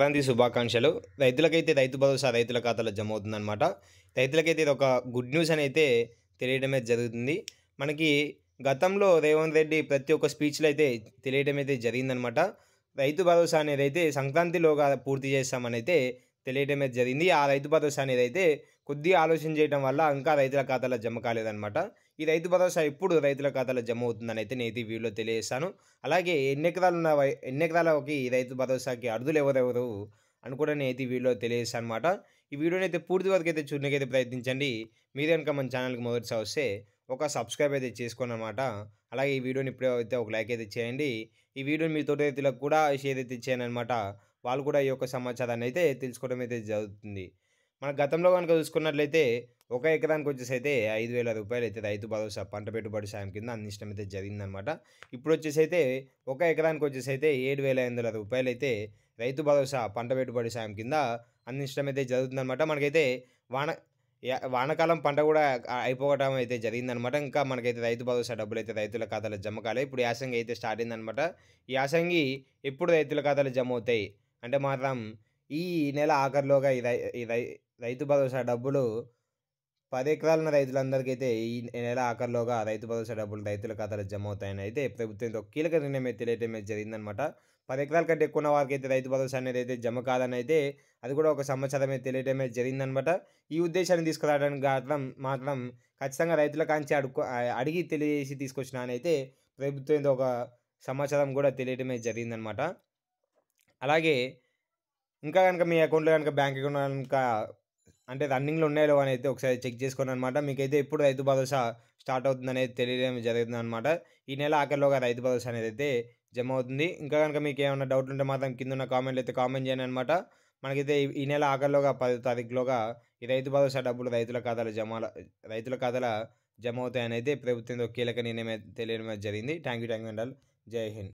సంక్రాంతి శుభాకాంక్షలు. రైతులకైతే రైతు భరోసా రైతుల ఖాతాలో జమ అవుతుందనమాట. రైతులకైతే ఇదొక గుడ్ న్యూస్ అనైతే తెలియడమే జరుగుతుంది. మనకి గతంలో రేవంత్ రెడ్డి ప్రతి ఒక్క స్పీచ్‌లో అయితే తెలియడం అయితే జరిగిందనమాట. రైతు భరోసా అనేదైతే సంక్రాంతిలోగా పూర్తి చేస్తామనైతే తెలియడమే జరిగింది. ఆ రైతు భరోసా అనేదైతే కొద్దిగా ఆలోచన చేయడం వల్ల ఇంకా రైతుల ఖాతాలో జమ కాలేదనమాట. ఈ రైతు భరోసా ఎప్పుడు రైతుల ఖాతాలో జమ అవుతుందనైతే నేనైతే ఈ వీడియోలో తెలియజేస్తాను. అలాగే ఎన్ని ఎకరాలకి ఈ రైతు భరోసాకి అర్హులు ఎవరెవరు అని కూడా నేనైతే ఈ వీడియోలో తెలియజేస్తాననమాట. ఈ వీడియోనైతే పూర్తి వరకైతే చూడడానికైతే ప్రయత్నించండి. మీరు గనుక మన ఛానల్‌కి మొదటిసారి వస్తే ఒక సబ్స్క్రైబ్ అయితే చేసుకోండనమాట. అలాగే ఈ వీడియోని ఇప్పుడే అయితే ఒక లైక్ అయితే చేయండి. ఈ వీడియోని మీ తోటి రైతులకు కూడా షేర్ అయితే చేయండనమాట. వాళ్ళు కూడా ఈ యొక్క సమాచారాన్ని అయితే తెలుసుకోవడం అయితే జరుగుతుంది. మన గతంలో గనుక చూసుకున్నట్లయితే ఒక ఎకరానికొచ్చేసైతే రూ. 5,000 అయితే రైతు భరోసా పంట పెట్టుబడి సాయం కింద అందించడం అయితే జరిగిందనమాట. ఇప్పుడొచ్చేసైతే ఒక ఎకరానికొచ్చేసైతే రూ. 7,500 అయితే రైతు భరోసా పంట పెట్టుబడి సాయం కింద అందించడం అయితే జరుగుతుందనమాట. మనకైతే వాన వానాకాలం పంట గూడా అయిపోవటం అయితే జరిగిందనమాట. ఇంకా మనకైతే రైతు భరోసా డబ్బులైతే రైతుల ఖాతాలో జమ కాలే. ఇప్పుడు యాసంగి అయితే స్టార్ట్ అయిందనమాట. ఈ యాసంగి ఎప్పుడు రైతుల ఖాతాలో జమ అవుతాయి అంటే మాత్రం ఈ నెల ఆఖరిలోగా ఈ రై ఈ రై రైతు భరోసా డబ్బులు 10 ఎకరాలున్న రైతులందరికైతే ఈ నెల ఆఖరిలోగా రైతు భరోసా డబ్బులు రైతుల ఖాతాలో జమ అవుతాయని అయితే ప్రభుత్వం ఒక కీలక నిర్ణయం అయితే తెలియటం అయితే జరిగిందనమాట. 10 ఎకరాల కంటే ఎక్కువ ఉన్న వారికైతే రైతు భరోసా అనేది అయితే జమ కాదని అయితే అది కూడా ఒక సమాచారం అయితే తెలియటమే జరిగిందనమాట. ఈ ఉద్దేశాన్ని తీసుకురావడానికి మాత్రం ఖచ్చితంగా రైతుల కాంచి అడిగి తెలియజేసి తీసుకొచ్చినా అని అయితే ప్రభుత్వం ఒక సమాచారం కూడా తెలియటమే జరిగిందనమాట. అలాగే ఇంకా గనుక మీ అకౌంట్‌లో గనుక బ్యాంక్ అకౌంట్ గనుక అంటే రన్నింగ్‌లో ఉన్నాయో లేవో అని అయితే ఒకసారి చెక్ చేసుకోండనమాట. మీకైతే ఎప్పుడు రైతు భరోసా స్టార్ట్ అవుతుందనేది తెలియడం జరుగుతుందనమాట. ఈ నెల ఆఖరిలోగా రైతు భరోసా అనేదైతే జమ అవుతుంది. ఇంకా గనుక మీకేమన్నా డౌట్లుంటే మాత్రం కిందున్న కామెంట్‌లో అయితే కామెంట్ చేయండనమాట. మనకైతే ఈ నెల ఆఖరిలోగా 10 తారీఖులోగా ఈ రైతు భరోసా డబ్బులు రైతుల ఖాతాలో జమ అవుతాయనైతే ప్రభుత్వం ఒక కీలక నిర్ణయం అయితే తెలియడం జరిగింది. Thank you and all. జై హింద్.